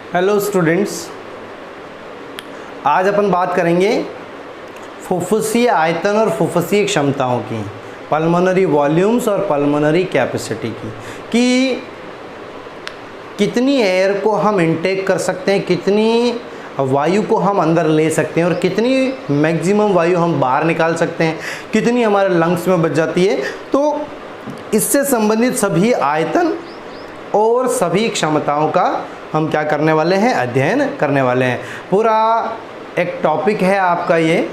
Hello students, आज अपन बात करेंगे फुफ्फुसीय आयतन और फुफ्फुसीय क्षमताओं की, पल्मोनरी वॉल्यूम्स और पल्मोनरी कैपेसिटी की, कि कितनी एयर को हम इनटेक कर सकते हैं, कितनी वायु को हम अंदर ले सकते हैं और कितनी मैक्सिमम वायु हम बाहर निकाल सकते हैं, कितनी हमारे लंग्स में बच जाती है। तो इससे संबंधित सभी आयतन और सभी क्षमताओं का हम क्या करने वाले हैं, अध्ययन करने वाले हैं। पूरा एक टॉपिक है आपका ये,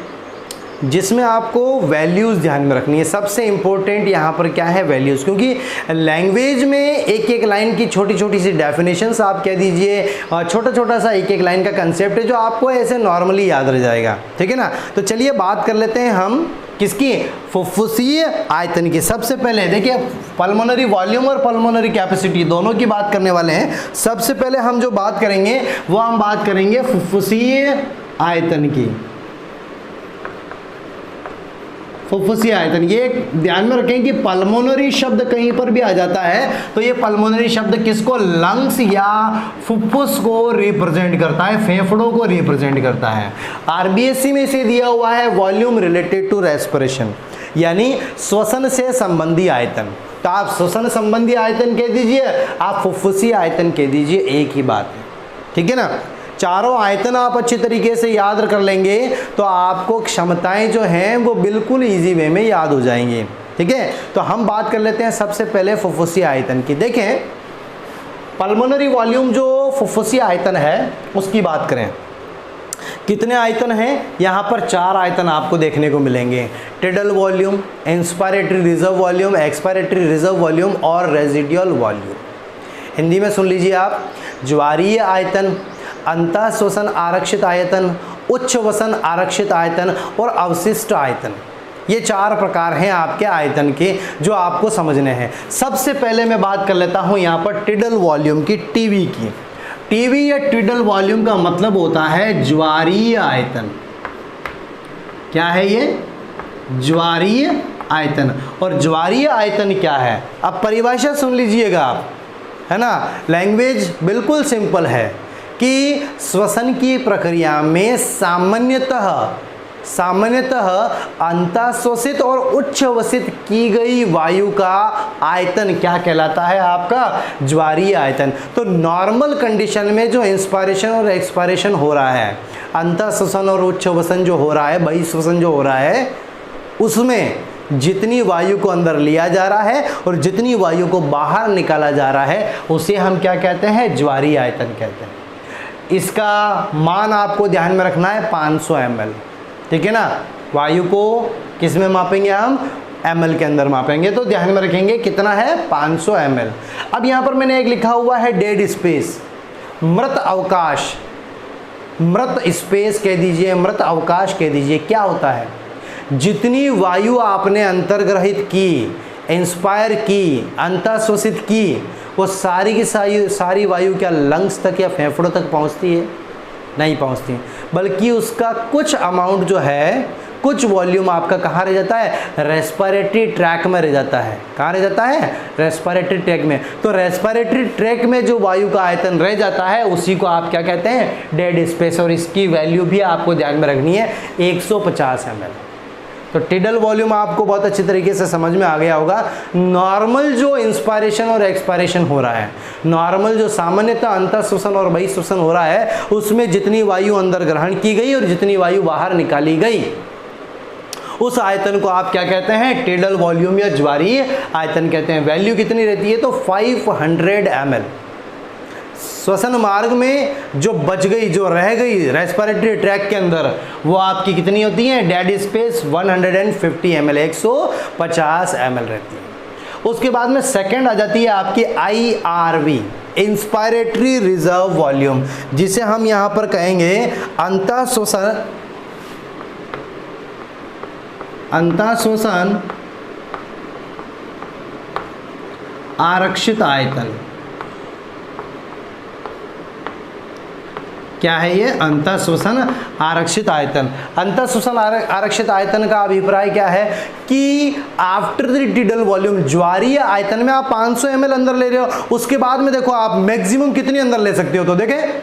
जिसमें आपको वैल्यूज़ ध्यान में रखनी है। सबसे इम्पोर्टेंट यहाँ पर क्या है, वैल्यूज़, क्योंकि लैंग्वेज में एक एक लाइन की छोटी छोटी सी डेफिनेशंस आप कह दीजिए, छोटा छोटा सा एक एक लाइन का कंसेप्ट है जो आपको ऐसे नॉर्मली याद रह जाएगा, ठीक है ना। तो चलिए बात कर लेते हैं हम किसकी, फुफ्फुसीय आयतन की। सबसे पहले देखिए, पल्मोनरी वॉल्यूम और पल्मोनरी कैपेसिटी दोनों की बात करने वाले हैं। सबसे पहले हम जो बात करेंगे वो हम बात करेंगे फुफ्फुसीय आयतन की। फुफ्फुसीय आयतन, ये ध्यान में रखें कि पल्मोनरी शब्द कहीं पर भी आ जाता है तो ये पल्मोनरी शब्द किसको, लंग्स या फुफ्फुस को रिप्रेजेंट करता है, फेफड़ों को रिप्रेजेंट करता है। आरबीएससी में इसे दिया हुआ है वॉल्यूम रिलेटेड टू रेस्पिरेशन, यानी श्वसन से संबंधी आयतन। तो आप श्वसन संबंधी आयतन कह दीजिए, आप फुफ्फुसीय आयतन कह दीजिए, एक ही बात है, ठीक है ना। चारों आयतन आप अच्छी तरीके से याद कर लेंगे तो आपको क्षमताएं जो हैं वो बिल्कुल इजी वे में याद हो जाएंगी, ठीक है। तो हम बात कर लेते हैं सबसे पहले फुफ्फुसीय आयतन की। देखें, पल्मोनरी वॉल्यूम जो फुफ्फुसीय आयतन है उसकी बात करें, कितने आयतन हैं, यहाँ पर 4 आयतन आपको देखने को मिलेंगे। Tidal volume, inspiratory reserve volume, expiratory reserve volume और रेजिडुअल वॉल्यूम। हिंदी में सुन लीजिए आप, ज्वारीय आयतन, अंतःश्वसन आरक्षित आयतन, उच्छ्वसन आरक्षित आयतन और अवशिष्ट आयतन। ये 4 प्रकार हैं आपके आयतन के जो आपको समझने हैं। सबसे पहले मैं बात कर लेता हूं यहाँ पर टिडल वॉल्यूम की, टीवी की। टीवी या टिडल वॉल्यूम का मतलब होता है ज्वारीय आयतन। क्या है ये, ज्वारीय आयतन। और ज्वारीय आयतन क्या है, अब परिभाषा सुन लीजिएगा आप, है ना। लैंग्वेज बिल्कुल सिंपल है कि श्वसन की प्रक्रिया में सामान्यतः अंतःश्वसित और उच्छ्वसित की गई वायु का आयतन क्या कहलाता है, आपका ज्वारीय आयतन। तो नॉर्मल कंडीशन में जो इंस्पायरेशन और एक्सपायरेशन हो रहा है, अंतःश्वसन और उच्छ्वसन जो हो रहा है, बहिःश्वसन जो हो रहा है, उसमें जितनी वायु को अंदर लिया जा रहा है और जितनी वायु को बाहर निकाला जा रहा है उसे हम क्या कहते हैं, ज्वारीय आयतन कहते हैं। इसका मान आपको ध्यान में रखना है 500 ml, ठीक है ना। वायु को किस में मापेंगे हम, ml के अंदर मापेंगे, तो ध्यान में रखेंगे कितना है, 500 ml। अब यहाँ पर मैंने एक लिखा हुआ है डेड स्पेस, मृत अवकाश, मृत स्पेस कह दीजिए, मृत अवकाश कह दीजिए। क्या होता है, जितनी वायु आपने अंतर्ग्रहित की, इंस्पायर की, अंतःश्वसित की, वो सारी की सारी वायु क्या लंग्स तक या फेफड़ों तक पहुंचती है, नहीं पहुंचती, बल्कि उसका कुछ अमाउंट जो है, कुछ वॉल्यूम आपका कहाँ रह जाता है, रेस्पिरेटरी ट्रैक में रह जाता है। कहाँ रह जाता है, रेस्पिरेटरी ट्रैक में। तो रेस्पिरेटरी ट्रैक में जो वायु का आयतन रह जाता है उसी को आप क्या कहते हैं, डेड स्पेस। और इसकी वैल्यू भी आपको ध्यान में रखनी है, 150 ml। तो टिडल वॉल्यूम आपको बहुत अच्छी तरीके से समझ में आ गया होगा। नॉर्मल जो इंस्पायरेशन और एक्सपायरेशन हो रहा है, नॉर्मल जो सामान्यतः अंतःश्वसन और बहिःश्वसन हो रहा है, उसमें जितनी वायु अंदर ग्रहण की गई और जितनी वायु बाहर निकाली गई, उस आयतन को आप क्या कहते हैं, टिडल वॉल्यूम या ज्वारीय आयतन कहते हैं। वैल्यू कितनी रहती है, तो 500 ml। श्वसन मार्ग में जो बच गई, जो रह गई रेस्पिरेटरी ट्रैक के अंदर, वो आपकी कितनी होती है? डेड स्पेस 150 ml, 150 ml रहती है। उसके बाद में सेकंड आ जाती है आपकी IRV, इंस्पायरेटरी रिजर्व वॉल्यूम, जिसे हम यहां पर कहेंगे अंतःश्वसन आरक्षित आयतन। क्या है ये? अंतःश्वसन आरक्षित आयतन। अंतःश्वसन आरक्षित आयतन का अभिप्राय क्या है कि आफ्टर द टिडल वॉल्यूम, ज्वारीय आयतन में आप 500 ml अंदर ले रहे हो, उसके बाद में देखो आप मैक्सिमम कितनी अंदर ले सकते हो। तो देखें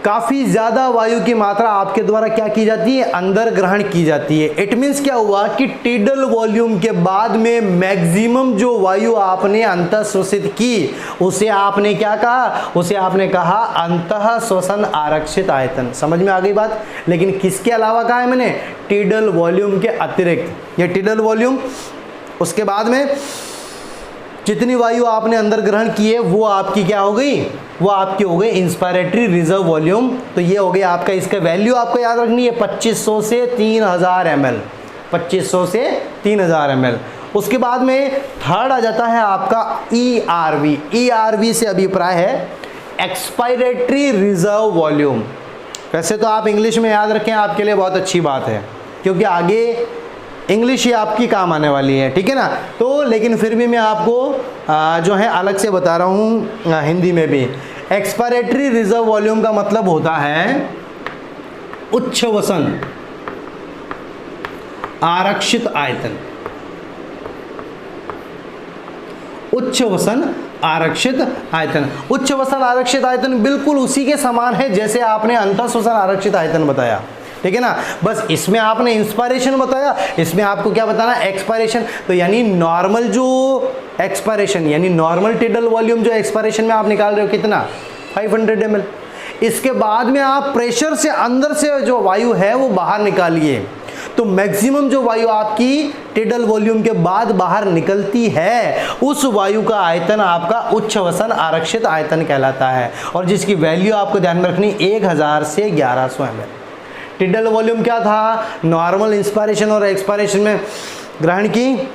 काफी ज्यादा वायु की मात्रा आपके द्वारा क्या की जाती है? अंदर ग्रहण की जाती है। इट मींस क्या हुआ कि टिडल वॉल्यूम के बाद में मैक्सिमम जो वायु आपने अंतःश्वसित की, उसे आपने क्या कहा? उसे आपने कहा अंतःश्वसन आरक्षित आयतन। समझ में आ गई बात? लेकिन किसके अलावा कहा है मैंने? टिडल वॉल्यूम के अतिरिक्त। ये टिडल वॉल्यूम, उसके बाद में जितनी वायु आपने अंदर ग्रहण की है वो आपकी क्या हो गई? वो आपकी हो गई इंस्पायरेटरी रिजर्व वॉल्यूम। तो ये हो गया आपका, इसका वैल्यू आपको याद रखनी है 2500 से 3000 ml, 2500 से 3000 ml। उसके बाद में थर्ड आ जाता है आपका ERV। ERV से अभिप्राय है एक्सपायरेटरी रिजर्व वॉल्यूम। वैसे तो आप इंग्लिश में याद रखें, आपके लिए बहुत अच्छी बात है, क्योंकि आगे इंग्लिश ही आपकी काम आने वाली है, ठीक है ना। तो लेकिन फिर भी मैं आपको जो है अलग से बता रहा हूँ हिंदी में भी। एक्सपायरेटरी रिजर्व वॉल्यूम का मतलब होता है उच्छ्वसन आरक्षित आयतन। उच्छ्वसन आरक्षित आयतन। उच्छ्वसन आरक्षित आयतन बिल्कुल उसी के समान है जैसे आपने अंतःश्वसन आरक्षित आयतन बताया, ठीक है ना। बस इसमें आपने इंस्पायरेशन बताया, इसमें आपको क्या बताना? एक्सपायरेशन। तो यानी नॉर्मल जो एक्सपायरेशन, यानी नॉर्मल टिडल वॉल्यूम जो एक्सपायरेशन में आप निकाल रहे हो कितना? 500 ml। इसके बाद में आप प्रेशर से अंदर से जो वायु है वो बाहर निकालिए, तो मैक्सिमम जो वायु आपकी टिडल वॉल्यूम के बाद बाहर निकलती है, उस वायु का आयतन आपका उच्छ्वसन आरक्षित आयतन कहलाता है, और जिसकी वैल्यू आपको ध्यान में रखनी 1000 से 1100 ml। टिडल वॉल्यूम क्या था? नॉर्मल इंस्पायरेशन और एक्सपायरेशन में ग्रहण की,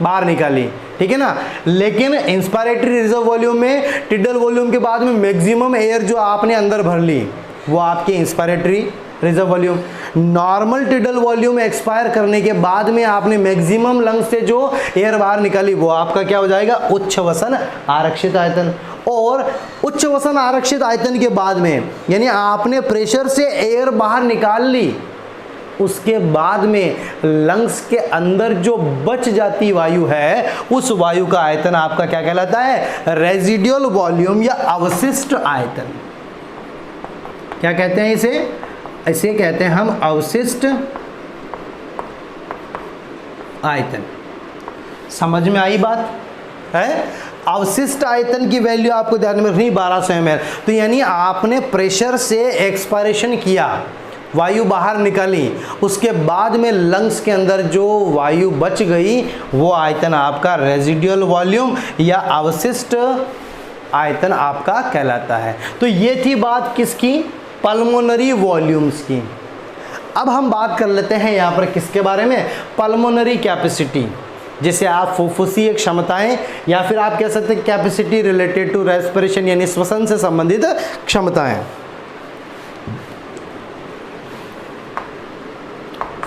बाहर निकाली, ठीक है ना। लेकिन इंस्पायरेटरी रिजर्व वॉल्यूम में टिडल वॉल्यूम के बाद में मैक्सिमम एयर जो आपने अंदर भर ली वो आपकी inspiratory reserve volume. Normal tidal volume expire करने के बाद में आपने मैक्सिमम लंग्स से जो एयर बाहर निकाली वो आपका क्या हो जाएगा? उच्छ्वसन आरक्षित आयतन। और उच्छ्वसन आरक्षित आयतन के बाद में यानी आपने प्रेशर से एयर बाहर निकाल ली, उसके बाद में लंग्स के अंदर जो बच जाती वायु है उस वायु का आयतन आपका क्या कहलाता है? रेजिडुअल वॉल्यूम या अवशिष्ट आयतन। क्या कहते हैं इसे? इसे कहते हैं हम अवशिष्ट आयतन। समझ में आई बात है? अवशिष्ट आयतन की वैल्यू आपको ध्यान में रखनी 1200 ml। तो यानी आपने प्रेशर से एक्सपायरेशन किया, वायु बाहर निकाली, उसके बाद में लंग्स के अंदर जो वायु बच गई वो आयतन आपका रेजिडुअल वॉल्यूम या अवशिष्ट आयतन आपका कहलाता है। तो ये थी बात किसकी? पल्मोनरी वॉल्यूम्स की। अब हम बात कर लेते हैं यहाँ पर किसके बारे में? पल्मोनरी कैपेसिटी, जिसे आप फुफ्फुसीय क्षमताएं या फिर आप कह सकते हैं कैपेसिटी रिलेटेड टू रेस्पिरेशन, यानी श्वसन से संबंधित क्षमताएं।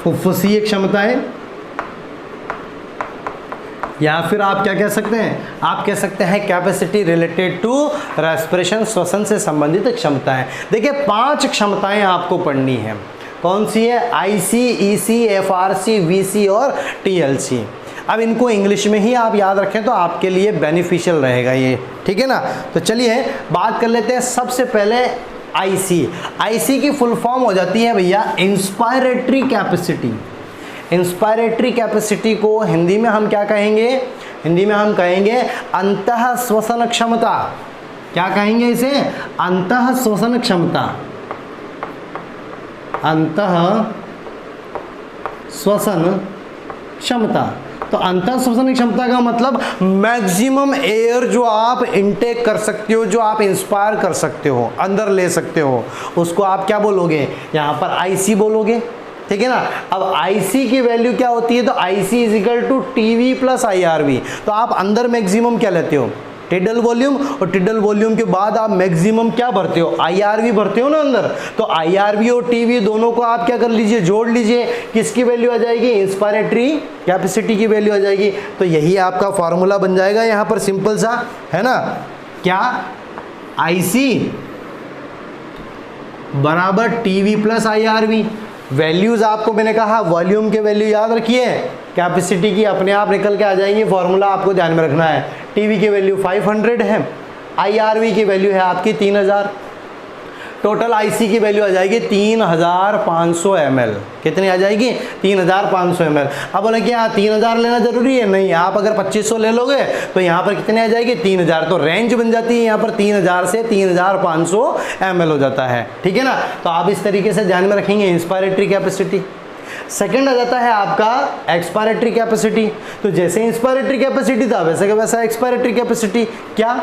फुफ्फुसीय क्षमताएं या फिर आप क्या कह सकते हैं? आप कह सकते हैं कैपेसिटी रिलेटेड टू रेस्पिरेशन, श्वसन से संबंधित क्षमताएं। देखिए 5 क्षमताएं आपको पढ़नी है। कौन सी है? IC, EC, FRC, VC और TLC। अब इनको इंग्लिश में ही आप याद रखें तो आपके लिए बेनिफिशियल रहेगा ये, ठीक है ना। तो चलिए बात कर लेते हैं सबसे पहले IC। IC की फुल फॉर्म हो जाती है भैया इंस्पायरेटरी कैपेसिटी। इंस्पायरेटरी कैपेसिटी को हिंदी में हम क्या कहेंगे? हिंदी में हम कहेंगे अंतःश्वसन क्षमता। क्या कहेंगे इसे? अंतःश्वसन क्षमता। अंतःश्वसन क्षमता। तो अंतर श्वसन क्षमता का मतलब मैक्सिमम एयर जो आप इनटेक कर सकते हो, जो आप इंस्पायर कर सकते हो, अंदर ले सकते हो, उसको आप क्या बोलोगे, यहाँ पर आईसी बोलोगे, ठीक है ना। अब आईसी की वैल्यू क्या होती है, तो IC is equal to TV plus IRV. तो आप अंदर मैक्सिमम क्या लेते हो, टिडल वॉल्यूम, और टिडल वॉल्यूम के बाद आप मैक्सिमम क्या भरते हो, आईआरवी भरते हो ना अंदर। तो आईआरवी और टीवी दोनों को आप क्या कर लीजिए, जोड़ लीजिए, किसकी वैल्यू आ जाएगी, इंस्पायरेटरी कैपेसिटी की वैल्यू आ जाएगी। तो यही आपका फॉर्मूला बन जाएगा यहाँ पर, सिंपल सा है ना, क्या, आईसी बराबर टीवी प्लस आईआरवी। वैल्यूज आपको मैंने कहा वॉल्यूम के वैल्यू याद रखिए, कैपेसिटी की अपने आप निकल के आ जाएंगी, फॉर्मूला आपको ध्यान में रखना है। टीवी की वैल्यू 500 है, आईआरवी की वैल्यू है आपकी 3000, टोटल आईसी की वैल्यू आ जाएगी 3500 ml। कितनी आ जाएगी, 3500 ml। अब बोले कि यहाँ 3000 लेना जरूरी है, नहीं, आप अगर 2500 ले लोगे तो यहाँ पर कितने आ जाएगी, 3000। तो रेंज बन जाती है यहाँ पर 3000 से 3500 ml हो जाता है, ठीक है ना। तो आप इस तरीके से ध्यान में रखेंगे इंस्पायरेटरी कैपेसिटी। सेकंड आ जाता है आपका एक्सपायरेटरी कैपेसिटी। तो जैसे इंस्पायरेटरी कैपेसिटी था वैसे का वैसा एक्सपायरेटरी कैपेसिटी, क्या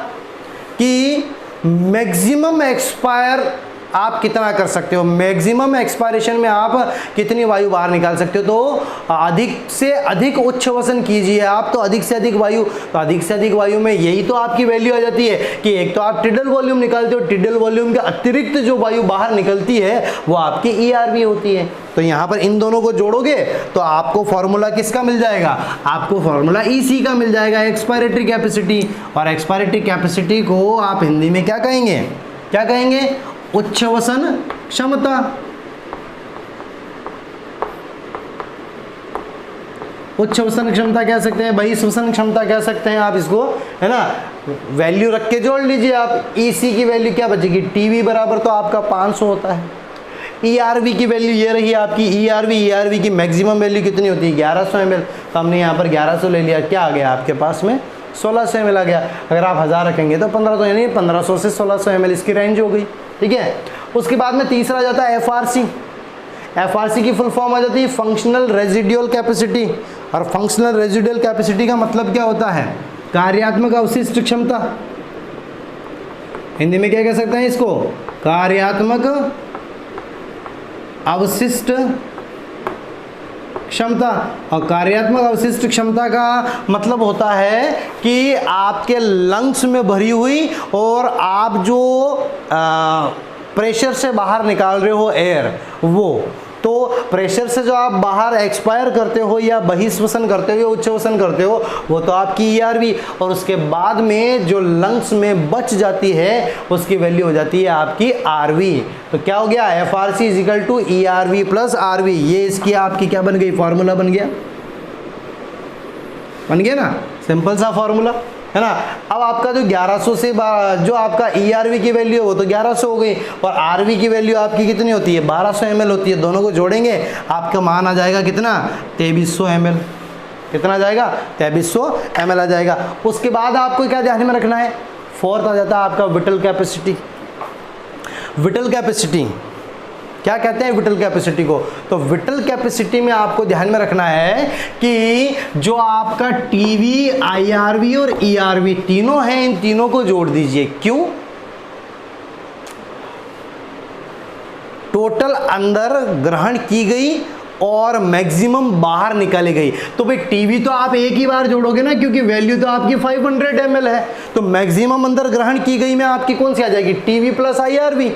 कि मैक्सिमम एक्सपायर आप कितना कर सकते हो, मैक्सिमम एक्सपायरेशन में आप कितनी वायु बाहर निकाल सकते हो। तो अधिक से अधिक उच्च वसन कीजिए आप, तो अधिक से अधिक वायु, तो अधिक से अधिक वायु में यही तो आपकी वैल्यू आ जाती है कि एक तो आप टिडल वॉल्यूम निकालते हो, टिडल वॉल्यूम के अतिरिक्त जो वायु बाहर निकलती है वो आपकी ईआरवी होती है। तो यहाँ पर इन दोनों को जोड़ोगे तो आपको फॉर्मूला किसका मिल जाएगा, आपको फॉर्मूला ईसी का मिल जाएगा, एक्सपायरेटरी कैपेसिटी। और एक्सपायरेटरी कैपेसिटी को आप हिंदी में क्या कहेंगे, क्या कहेंगे, उच्च वसन क्षमता। उच्च वसन क्षमता कह सकते हैं, बहिश्वसन क्षमता कह सकते हैं आप इसको, है ना। वैल्यू रख के जोड़ लीजिए आप। ईसी की वैल्यू क्या बचेगी, टीवी बराबर तो आपका 500 होता है। ईआरवी की वैल्यू ये रही आपकी, ईआरवी की मैक्सिमम वैल्यू कितनी होती है, 1100 ml। तो हमने यहाँ पर 1100 ले लिया, क्या आ गया आपके पास में, 1600 ml आ गया। अगर आप 1000 रखेंगे तो 1500, यानी 1500 से 1600 ml इसकी रेंज हो गई, ठीक है। उसके बाद में तीसरा आ जाता है एफआरसी। एफआरसी की फुल फॉर्म आ जाती है फंक्शनल रेजिडुअल कैपेसिटी। और फंक्शनल रेजिडुअल कैपेसिटी का मतलब क्या होता है, कार्यात्मक अवशिष्ट क्षमता। हिंदी में क्या कह सकते हैं इसको, कार्यात्मक अवशिष्ट क्षमता। और कार्यात्मक अवशिष्ट क्षमता का मतलब होता है कि आपके लंग्स में भरी हुई और आप जो प्रेशर से बाहर निकाल रहे हो एयर, वो तो प्रेशर से जो आप बाहर एक्सपायर करते हो या बहिश्वसन करते हो या उच्चवसन करते हो वो तो आपकी ईआरवी, और उसके बाद में जो लंग्स में बच जाती है उसकी वैल्यू हो जाती है आपकी आरवी। तो क्या हो गया, F R C is equal to E R V plus R V. ये इसकी आपकी क्या बन गई, फॉर्मूला बन गया ना, सिंपल सा फॉर्मूला, है ना। अब आपका जो 1100 से जो आपका ईआरवी की वैल्यू है वो तो 1100 हो गई, और आरवी की वैल्यू आपकी कितनी होती है, 1200 ml होती है। दोनों को जोड़ेंगे आपका मान आ जाएगा कितना, 2300 ml। कितना आ जाएगा, 2300 ml आ जाएगा। उसके बाद आपको क्या ध्यान में रखना है, फोर्थ आ जाता है आपका विटल कैपेसिटी। विटल कैपेसिटी क्या कहते हैं, विटल कैपेसिटी को, तो विटल कैपेसिटी में आपको ध्यान में रखना है कि जो आपका टीवी, आईआरवी और ईआरवी तीनों हैं, इन तीनों को जोड़ दीजिए। क्यों, टोटल अंदर ग्रहण की गई और मैक्सिमम बाहर निकाली गई। तो भाई टीवी तो आप एक ही बार जोड़ोगे ना, क्योंकि वैल्यू तो आपकी 500 ml है, तो मैक्सिमम अंदर ग्रहण की गई में आपकी कौन सी आ जाएगी, टीवी प्लस आईआरवी,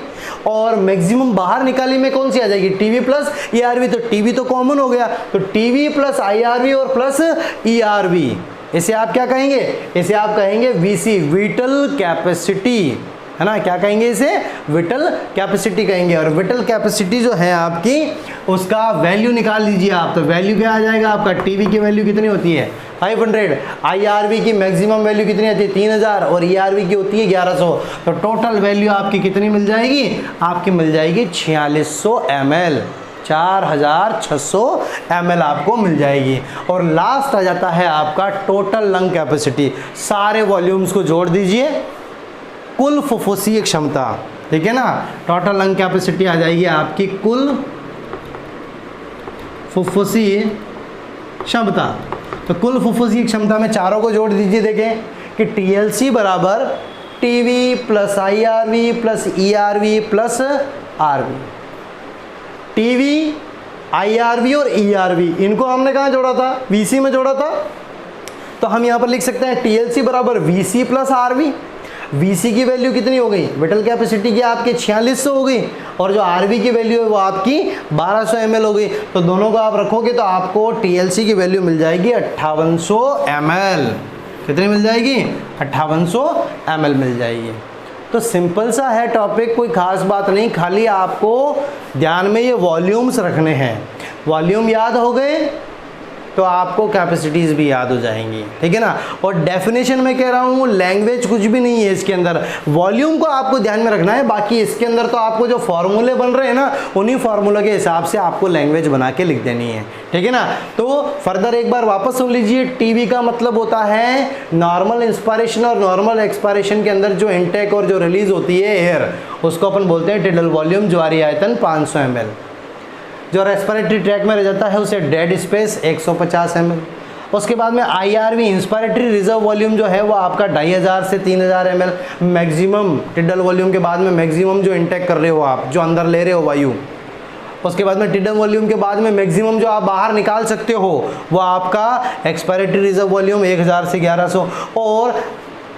और मैक्सिमम बाहर निकाली में कौन सी आ जाएगी, टीवी प्लस ईआरवी। तो टीवी तो कॉमन हो गया, तो टीवी प्लस आईआरवी और प्लस ईआरवी, इसे आप क्या कहेंगे, इसे आप कहेंगे वीसी, विटल कैपेसिटी, है ना। क्या कहेंगे इसे, विटल कैपेसिटी कहेंगे। और विटल कैपेसिटी जो है आपकी, उसका वैल्यू निकाल लीजिए आप। तो वैल्यू क्या आ जाएगा आपका, टीवी की वैल्यू कितनी होती है 500, आईआरवी की मैक्सिमम वैल्यू कितनी आती है 3000, और ईआरवी की होती है 1100। तो टोटल वैल्यू आपकी कितनी मिल जाएगी, आपकी मिल जाएगी 4600 ml, 4600 ml आपको मिल जाएगी। और लास्ट आ जाता है आपका टोटल लंग कैपेसिटी। सारे वॉल्यूम्स को जोड़ दीजिए, कुल फुफ्फुसीय क्षमता, ठीक है ना। टोटल लंग कैपेसिटी आ जाएगी आपकी कुल फुफ्फुसीय क्षमता। तो कुल फुफ्फुसी की क्षमता में चारों को जोड़ दीजिए, देखें कि TLC बराबर TV plus IRV plus ERV plus RV। TV, IRV और ERV इनको हमने कहाँ जोड़ा था? VC में जोड़ा था। तो हम यहाँ पर लिख सकते हैं TLC बराबर VC प्लस RV। VC की वैल्यू कितनी हो गई? विटल कैपेसिटी की आपके 4600 हो गई, और जो RV की वैल्यू है वो आपकी 1200 ml हो गई। तो दोनों को आप रखोगे तो आपको TLC की वैल्यू मिल जाएगी 5800 ml। कितनी मिल जाएगी? 5800 ml मिल जाएगी। तो सिंपल सा है टॉपिक, कोई खास बात नहीं, खाली आपको ध्यान में ये वॉल्यूम्स रखने हैं। वॉल्यूम याद हो गए तो आपको कैपेसिटीज भी याद हो जाएंगी, ठीक है ना। और डेफिनेशन में कह रहा हूँ, लैंग्वेज कुछ भी नहीं है इसके अंदर, वॉल्यूम को आपको ध्यान में रखना है। बाकी इसके अंदर तो आपको जो फॉर्मूले बन रहे हैं ना, उन्हीं फार्मूला के हिसाब से आपको लैंग्वेज बना के लिख देनी है, ठीक है ना। तो फर्दर एक बार वापस सुन लीजिए, टीवी का मतलब होता है नॉर्मल इंस्पायरेशन और नॉर्मल एक्सपायरेशन के अंदर जो इनटेक और जो रिलीज होती है एयर, उसको अपन बोलते हैं टिडल वॉल्यूम, ज्वारीय आयतन 500 ml। जो रेस्पिरेटरी ट्रैक में रह जाता है उसे डेड स्पेस 150 ml। उसके बाद में IRV इंस्पायरेटरी रिजर्व वॉल्यूम जो है वो आपका 2500 से 3000 ml मैक्सिमम। टिडल वॉल्यूम के बाद में मैक्सिमम जो इंटेक कर रहे हो आप, जो अंदर ले रहे हो वायु। उसके बाद में टिडल वॉल्यूम के बाद में मैक्सिमम जो आप बाहर निकाल सकते हो वो आपका एक्सपायरेटरी रिजर्व वॉल्यूम 1000 से 1100। और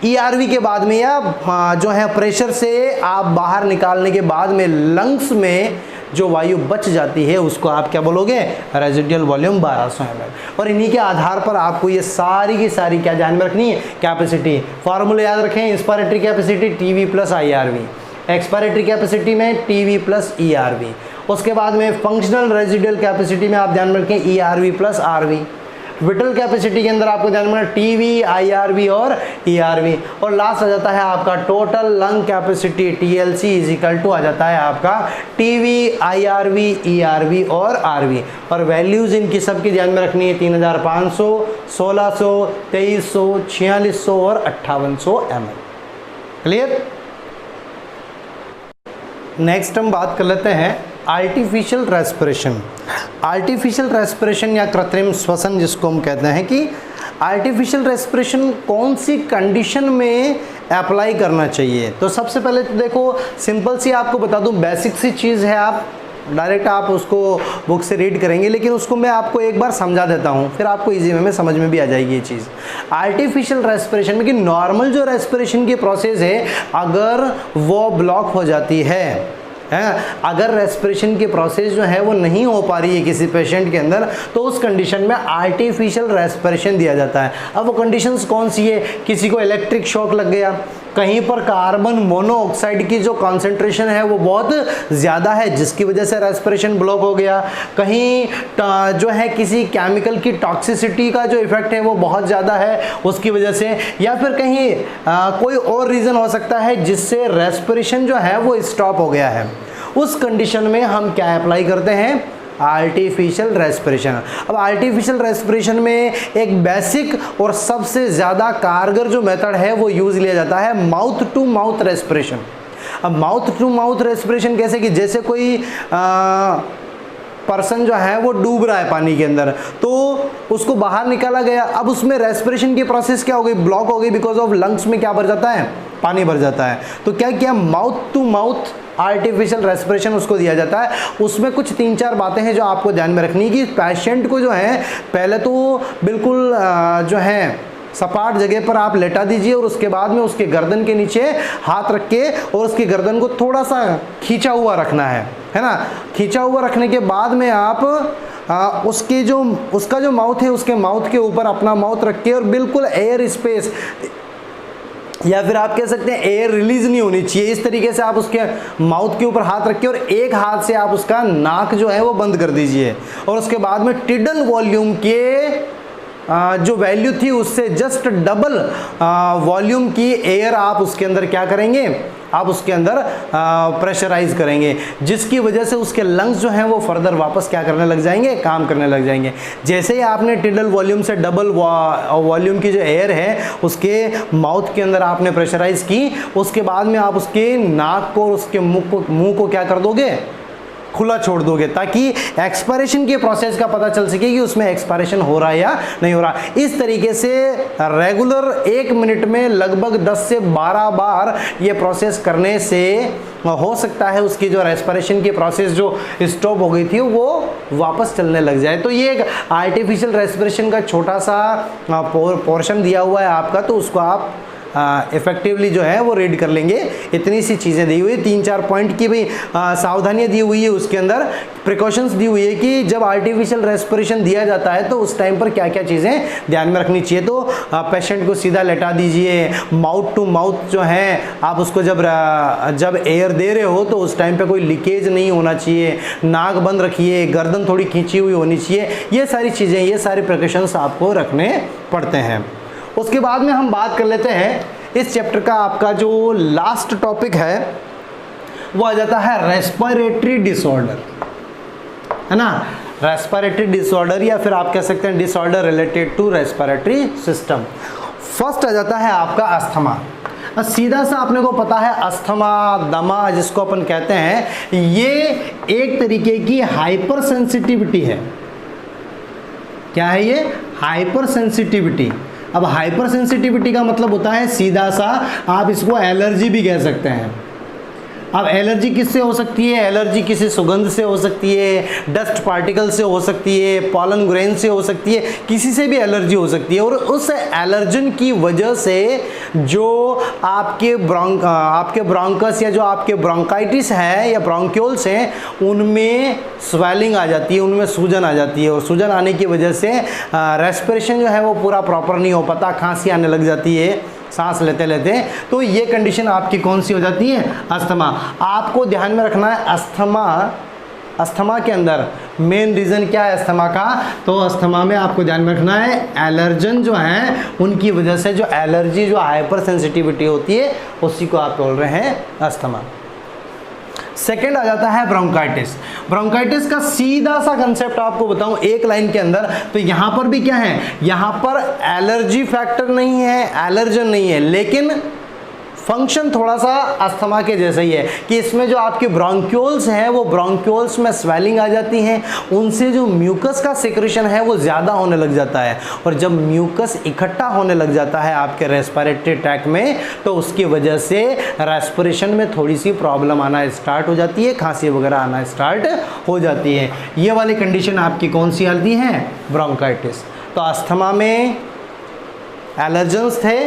ERV के बाद में या जो है प्रेशर से आप बाहर निकालने के बाद में लंग्स में जो वायु बच जाती है उसको आप क्या बोलोगे? Residual volume 1200 ml। और इन्हीं के आधार पर आपको ये सारी की सारी क्या ध्यान में रखनी है? कैपेसिटी। फॉर्मूले याद रखें, inspiratory capacity TV plus IRV, expiratory capacity में टीवी प्लस ERV। उसके बाद में फंक्शनल रेजिडुअल कैपेसिटी में आप ध्यान में रखें ERV plus RV। Vital capacity के अंदर आपको ध्यान में रखना टीवी, IRV और ERV। और लास्ट आ जाता है आपका total lung capacity TLC is equal to आ जाता है आपका टीवी, IRV, ERV और RV। और वैल्यूज इनकी सबकी ध्यान में रखनी है 3500, 1600, 2300, 4600 और 5800 ml। क्लियर? नेक्स्ट हम बात कर लेते हैं आर्टिफिशियल रेस्पिरेशन। आर्टिफिशियल रेस्पिरेशन या कृत्रिम श्वसन जिसको हम कहते हैं, कि आर्टिफिशियल रेस्पिरेशन कौन सी कंडीशन में अप्लाई करना चाहिए। तो सबसे पहले तो देखो, सिंपल सी आपको बता दूं, बेसिक सी चीज़ है, आप डायरेक्ट आप उसको बुक से रीड करेंगे, लेकिन उसको मैं आपको एक बार समझा देता हूँ, फिर आपको इजी वे में समझ में भी आ जाएगी ये चीज़। आर्टिफिशियल रेस्पिरेशन में कि नॉर्मल जो रेस्पिरेशन की प्रोसेस है, अगर वो ब्लॉक हो जाती है, अगर रेस्पिरेशन की प्रोसेस जो है वो नहीं हो पा रही है किसी पेशेंट के अंदर, तो उस कंडीशन में आर्टिफिशियल रेस्पिरेशन दिया जाता है। अब वो कंडीशंस कौन सी है? किसी को इलेक्ट्रिक शॉक लग गया, कहीं पर कार्बन मोनोऑक्साइड की जो कॉन्सेंट्रेशन है वो बहुत ज़्यादा है जिसकी वजह से रेस्पिरेशन ब्लॉक हो गया, कहीं जो है किसी केमिकल की टॉक्सिसिटी का जो इफेक्ट है वो बहुत ज़्यादा है उसकी वजह से, या फिर कहीं कोई और रीज़न हो सकता है जिससे रेस्पिरेशन जो है वो स्टॉप हो गया है। उस कंडीशन में हम क्या अप्लाई करते हैं? Artificial respiration. अब आर्टिफिशियल रेस्पिरेशन में एक बेसिक और सबसे ज़्यादा कारगर जो मेथड है वो यूज़ लिया जाता है माउथ टू माउथ रेस्पिरेशन। अब माउथ टू माउथ रेस्पिरेशन कैसे? कि जैसे कोई पर्सन जो है वो डूब रहा है पानी के अंदर, तो उसको बाहर निकाला गया, अब उसमें रेस्पिरेशन की प्रोसेस क्या हो गई? ब्लॉक हो गई, बिकॉज ऑफ लंग्स में क्या भर जाता है? पानी भर जाता है। तो क्या किया? Mouth to mouth artificial respiration उसको दिया जाता है। उसमें कुछ 3-4 बातें हैं जो आपको ध्यान में रखनी है कि पेशेंट को जो है पहले तो बिल्कुल जो है सपाट जगह पर आप लेटा दीजिए, और उसके बाद में उसके गर्दन के नीचे हाथ रख के और उसकी गर्दन को थोड़ा सा खींचा हुआ रखना है ना। खींचा हुआ रखने के बाद में आप उसका जो माउथ है उसके माउथ के ऊपर अपना माउथ रख के और बिल्कुल एयर स्पेस, या फिर आप कह सकते हैं एयर रिलीज नहीं होनी चाहिए, इस तरीके से आप उसके माउथ के ऊपर हाथ रखिए और एक हाथ से आप उसका नाक जो है वो बंद कर दीजिए, और उसके बाद में टिडल वॉल्यूम के जो वैल्यू थी उससे जस्ट डबल वॉल्यूम की एयर आप उसके अंदर क्या करेंगे? आप उसके अंदर प्रेशराइज करेंगे, जिसकी वजह से उसके लंग्स जो हैं वो फर्दर वापस क्या करने लग जाएंगे? काम करने लग जाएंगे। जैसे ही आपने टिडल वॉल्यूम से डबल वॉल्यूम की जो एयर है उसके माउथ के अंदर आपने प्रेशराइज की, उसके बाद में आप उसके नाक को और उसके मुंह को क्या कर दोगे? खुला छोड़ दोगे, ताकि एक्सपायरेशन के प्रोसेस का पता चल सके कि उसमें एक्सपायरेशन हो रहा है या नहीं हो रहा। इस तरीके से रेगुलर 1 मिनट में लगभग 10 से 12 बार ये प्रोसेस करने से हो सकता है उसकी जो रेस्पिरेशन की प्रोसेस जो स्टॉप हो गई थी वो वापस चलने लग जाए। तो ये एक आर्टिफिशियल रेस्पिरेशन का छोटा सा पोर्शन दिया हुआ है आपका, तो उसको आप इफेक्टिवली जो है वो रीड कर लेंगे। इतनी सी चीज़ें दी हुई है, 3-4 पॉइंट की भी सावधानियां दी हुई है, उसके अंदर प्रिकॉशंस दी हुई है कि जब आर्टिफिशियल रेस्पिरेशन दिया जाता है तो उस टाइम पर क्या क्या चीज़ें ध्यान में रखनी चाहिए। तो पेशेंट को सीधा लेटा दीजिए, माउथ टू माउथ जो है आप उसको जब एयर दे रहे हो तो उस टाइम पे कोई लीकेज नहीं होना चाहिए, नाक बंद रखिए, गर्दन थोड़ी खींची हुई होनी चाहिए। ये सारी चीज़ें, ये सारे प्रिकॉशंस आपको रखने पड़ते हैं। उसके बाद में हम बात कर लेते हैं इस चैप्टर का आपका जो लास्ट टॉपिक है वो आ जाता है रेस्पिरेटरी डिसऑर्डर, है ना। रेस्पिरेटरी डिसऑर्डर या फिर आप कह सकते हैं disorder related to respiratory system. First आ जाता है आपका अस्थमा। सीधा सा अपने को पता है अस्थमा, दमा जिसको अपन कहते हैं, ये एक तरीके की हाइपर सेंसिटिविटी है। क्या है ये? Hyper sensitivity. अब हाइपर सेंसिटिविटी का मतलब होता है सीधा सा आप इसको एलर्जी भी कह सकते हैं। अब एलर्जी किससे हो सकती है? एलर्जी किसी सुगंध से हो सकती है, डस्ट पार्टिकल से हो सकती है, पॉलन ग्रेन से हो सकती है, किसी से भी एलर्जी हो सकती है। और उस एलर्जन की वजह से जो आपके ब्रोंकस या जो आपके ब्रोंकाइटिस है या ब्रोंक्यूल्स हैं उनमें स्वेलिंग आ जाती है, उनमें सूजन आ जाती है। और सूजन आने की वजह से रेस्पिरेशन जो है वो पूरा प्रॉपर नहीं हो पाता, खांसी आने लग जाती है सांस लेते लेते। तो ये कंडीशन आपकी कौन सी हो जाती है? अस्थमा। आपको ध्यान में रखना है अस्थमा के अंदर मेन रीज़न क्या है अस्थमा का? तो अस्थमा में आपको ध्यान में रखना है एलर्जन जो है उनकी वजह से जो एलर्जी, जो हाइपर सेंसिटिविटी होती है, उसी को आप बोल रहे हैं अस्थमा। सेकेंड आ जाता है ब्रोंकाइटिस। ब्रोंकाइटिस का सीधा सा कंसेप्ट आपको बताऊं एक लाइन के अंदर, तो यहां पर भी क्या है? यहां पर एलर्जी फैक्टर नहीं है, एलर्जन नहीं है, लेकिन फंक्शन थोड़ा सा अस्थमा के जैसा ही है कि इसमें जो आपके ब्रोंक्यूल्स हैं वो ब्रोंक्यूल्स में स्वेलिंग आ जाती है, उनसे जो म्यूकस का सिक्रेशन है वो ज़्यादा होने लग जाता है। और जब म्यूकस इकट्ठा होने लग जाता है आपके रेस्पिरेटरी ट्रैक्ट में तो उसकी वजह से रेस्पिरेशन में थोड़ी सी प्रॉब्लम आना स्टार्ट हो जाती है, खांसी वगैरह आना स्टार्ट हो जाती है। ये वाली कंडीशन आपकी कौन सी आती है? ब्रोंकाइटिस। तो अस्थमा में एलर्जेंस थे,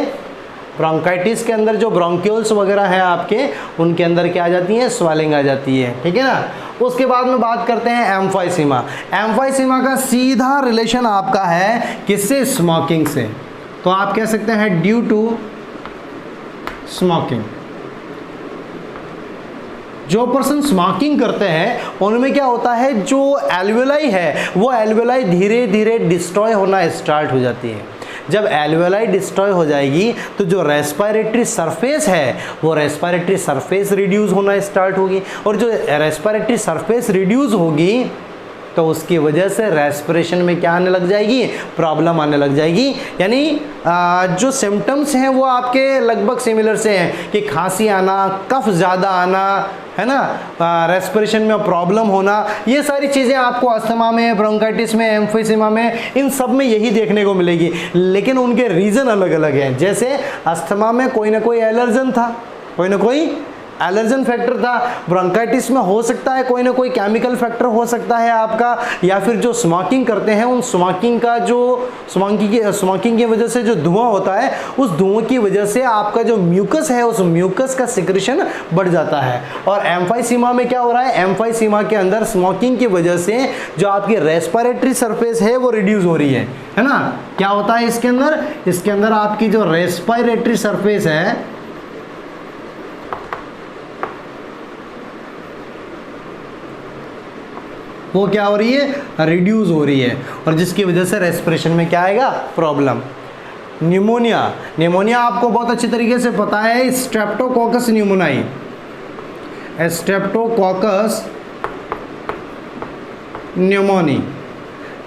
ब्रोंकाइटिस के अंदर जो ब्रोंक्यूल्स वगैरह है आपके उनके अंदर क्या आ जाती है? स्वेलिंग आ जाती है, ठीक है ना। उसके बाद में बात करते हैं एम्फाइसीमा। एम्फाइसीमा का सीधा रिलेशन आपका है किससे? स्मोकिंग से। तो आप कह सकते हैं ड्यू टू स्मोकिंग। जो पर्सन स्मोकिंग करते हैं उनमें क्या होता है, जो एल्वेलाई है वो एल्वेलाई धीरे धीरे डिस्ट्रॉय होना स्टार्ट हो जाती है। जब एल्वेलाई डिस्ट्रॉय हो जाएगी तो जो रेस्पिरेटरी सरफेस है वो रेस्पिरेटरी सरफेस रिड्यूस होना स्टार्ट होगी, और जो रेस्पिरेटरी सरफेस रिड्यूस होगी तो उसकी वजह से रेस्पिरेशन में क्या आने लग जाएगी? प्रॉब्लम आने लग जाएगी। यानी जो सिम्टम्स हैं वो आपके लगभग सिमिलर से हैं कि खांसी आना, कफ ज़्यादा आना, है ना, रेस्पिरेशन में प्रॉब्लम होना, ये सारी चीज़ें आपको अस्थमा में, ब्रोंकाइटिस में, एम्फीसीमा में, इन सब में यही देखने को मिलेगी। लेकिन उनके रीज़न अलग अलग हैं। जैसे अस्थमा में कोई ना कोई एलर्जन था, कोई ना कोई एलर्जन फैक्टर था। ब्रोंकाइटिस में हो सकता है कोई ना कोई केमिकल फैक्टर हो सकता है आपका, या फिर जो स्मोकिंग करते हैं उन स्मोकिंग का जो स्मोकिंग की वजह से जो धुआं होता है उस धुआं की वजह से आपका जो म्यूकस है उस म्यूकस का सिक्रेशन बढ़ जाता है। और एम्फाइसीमा में क्या हो रहा है? एम्फाइसीमा के अंदर स्मोकिंग की वजह से जो आपकी रेस्पिरेटरी सरफेस है वो रिड्यूस हो रही है ना। क्या होता है इसके अंदर? इसके अंदर आपकी जो रेस्पिरेटरी सरफेस है वो क्या हो रही है? रिड्यूस हो रही है, और जिसकी वजह से रेस्पिरेशन में क्या आएगा? प्रॉब्लम। न्यूमोनिया। न्यूमोनिया आपको बहुत अच्छी तरीके से पता है, स्ट्रेप्टोकोकस न्यूमोनाई, स्ट्रेप्टोकोकस न्यूमोनी।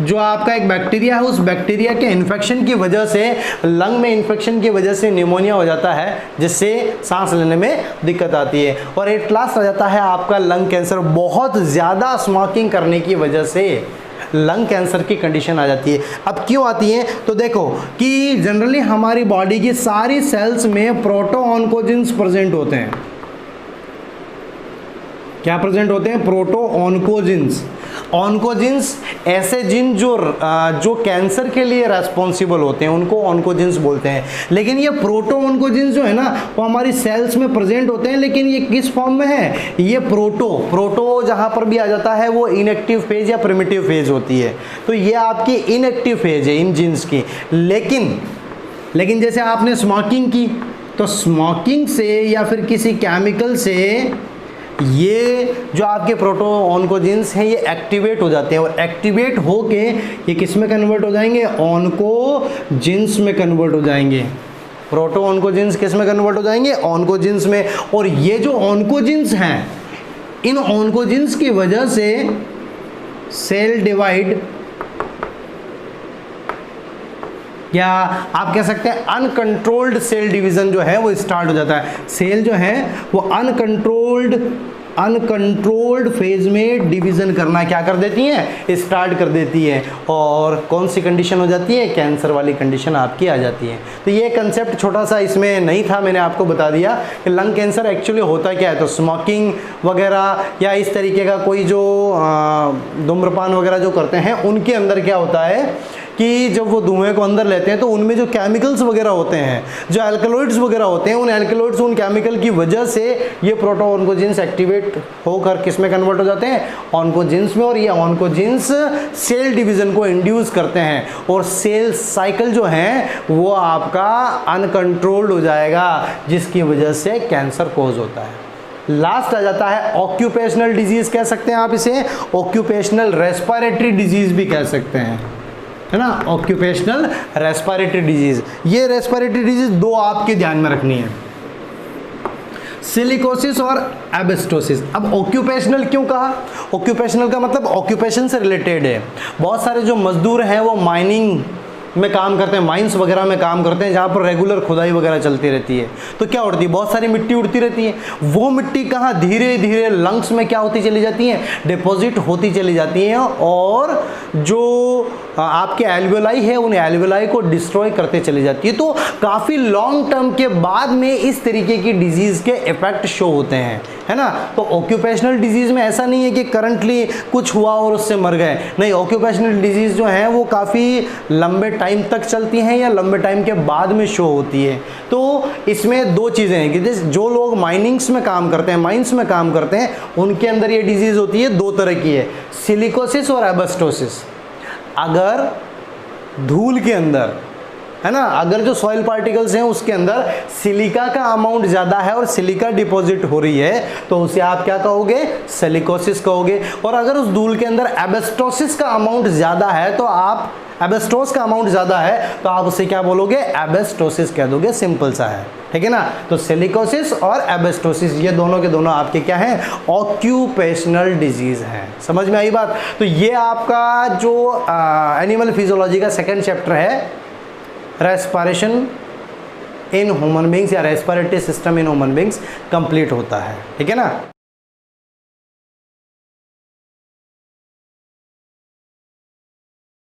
जो आपका एक बैक्टीरिया है, उस बैक्टीरिया के इन्फेक्शन की वजह से, लंग में इन्फेक्शन की वजह से निमोनिया हो जाता है, जिससे सांस लेने में दिक्कत आती है। और एट लास्ट आ जाता है आपका लंग कैंसर। बहुत ज़्यादा स्मोकिंग करने की वजह से लंग कैंसर की कंडीशन आ जाती है। अब क्यों आती है, तो देखो कि जनरली हमारी बॉडी की सारी सेल्स में प्रोटोऑन्कोजिन्स प्रेजेंट होते हैं। क्या प्रेजेंट होते हैं? प्रोटोऑन्कोजिन्स। ऑन्कोजिन्स ऐसे जिन जो कैंसर के लिए रेस्पॉन्सिबल होते हैं, उनको ऑन्कोजिन्स बोलते हैं। लेकिन ये प्रोटोऑन्कोजिन्स जो है ना, वो हमारी सेल्स में प्रेजेंट होते हैं, लेकिन ये किस फॉर्म में है? ये प्रोटो जहां पर भी आ जाता है वो इनएक्टिव फेज या प्रिमिटिव फेज होती है। तो ये आपकी इनएक्टिव फेज है इन जीन्स की। लेकिन जैसे आपने स्मोकिंग की, तो स्मोकिंग से या फिर किसी केमिकल से ये जो आपके प्रोटोऑन्कोजिन्स हैं ये एक्टिवेट हो जाते हैं, और एक्टिवेट होके ये किस में कन्वर्ट हो जाएंगे? ऑन्कोजिन्स में कन्वर्ट हो जाएंगे। प्रोटोऑन्कोजिन्स किस में कन्वर्ट हो जाएंगे? ऑन्कोजिन्स में। और ये जो ऑन्कोजिन्स हैं, इन ऑन्कोजिन्स की वजह से सेल डिवाइड, या आप कह सकते हैं अनकंट्रोल्ड सेल डिवीजन जो है वो स्टार्ट हो जाता है। सेल जो है वो अनकंट्रोल्ड फेज में डिवीजन करना क्या कर देती हैं? स्टार्ट कर देती है। और कौन सी कंडीशन हो जाती है? कैंसर वाली कंडीशन आपकी आ जाती है। तो ये कंसेप्ट छोटा सा इसमें नहीं था, मैंने आपको बता दिया कि लंग कैंसर एक्चुअली होता क्या है। तो स्मोकिंग वगैरह या इस तरीके का कोई जो धूम्रपान वगैरह जो करते हैं, उनके अंदर क्या होता है कि जब वो धुएं को अंदर लेते हैं तो उनमें जो केमिकल्स वगैरह होते हैं, जो एल्कलॉइड्स वगैरह होते हैं, उन एल्कलॉइड्स, उन केमिकल की वजह से ये प्रोटोऑन्कोजिन्स एक्टिवेट होकर किस में कन्वर्ट हो जाते हैं? ऑन्कोजिन्स में। और ये ऑन्कोजिन्स सेल डिवीजन को इंड्यूस करते हैं, और सेल साइकिल जो है वो आपका अनकंट्रोल्ड हो जाएगा, जिसकी वजह से कैंसर कोज होता है। लास्ट आ जाता है ऑक्यूपेशनल डिजीज, कह सकते हैं आप इसे, ऑक्यूपेशनल रेस्पिरेटरी डिजीज भी कह सकते हैं, है ना। ऑक्यूपेशनल रेस्पिरेटरी डिजीज, ये रेस्पिरेटरी डिजीज दो आपके ध्यान में रखनी है, सिलिकोसिस और एबेस्टोसिस। अब ऑक्यूपेशनल क्यों कहा? ऑक्यूपेशनल का मतलब ऑक्यूपेशन से रिलेटेड है। बहुत सारे जो मजदूर हैं वो माइनिंग में काम करते हैं, माइंस वगैरह में काम करते हैं, जहाँ पर रेगुलर खुदाई वगैरह चलती रहती है। तो क्या उड़ती है? बहुत सारी मिट्टी उड़ती रहती है। वो मिट्टी कहाँ धीरे धीरे लंग्स में क्या होती चली जाती है? डिपॉजिट होती चली जाती हैं, और जो आपके एल्वेलाई है उन एल्वेलाई को डिस्ट्रॉय करते चली जाती है। तो काफ़ी लॉन्ग टर्म के बाद में इस तरीके की डिजीज़ के इफेक्ट शो होते हैं, है ना। तो ऑक्यूपेशनल डिजीज़ में ऐसा नहीं है कि करंटली कुछ हुआ और उससे मर गए, नहीं। ऑक्यूपेशनल डिजीज़ जो हैं वो काफ़ी लंबे टाइम तक चलती हैं या लंबे टाइम के बाद में शो होती है। तो इसमें दो चीज़ें हैं कि जो लोग माइनिंग्स में काम करते हैं, माइंस में काम करते हैं, उनके अंदर ये डिजीज़ होती है, दो तरह की है, सिलिकोसिस और एबेस्टोसिस। अगर धूल के अंदर, है ना, अगर जो सॉइल पार्टिकल्स हैं उसके अंदर सिलिका का अमाउंट ज़्यादा है और सिलिका डिपॉजिट हो रही है, तो उसे आप क्या कहोगे? सिलिकोसिस कहोगे। और अगर उस धूल के अंदर एबेस्टोसिस का अमाउंट ज़्यादा है तो आप एबेस्टोस का अमाउंट ज़्यादा है तो आप उसे क्या बोलोगे? एबेस्टोसिस कह दोगे, सिंपल सा है, ठीक है ना। तो सिलिकोसिस और एबेस्टोसिस ये दोनों के दोनों आपके क्या हैं? ऑक्यूपेशनल डिजीज हैं। समझ में आई बात? तो ये आपका जो एनिमल फिजियोलॉजी का सेकंड चैप्टर है, रेस्पिरेशन इन ह्यूमन बींग्स या respiratory system in human beings, complete होता है, ठीक है ना।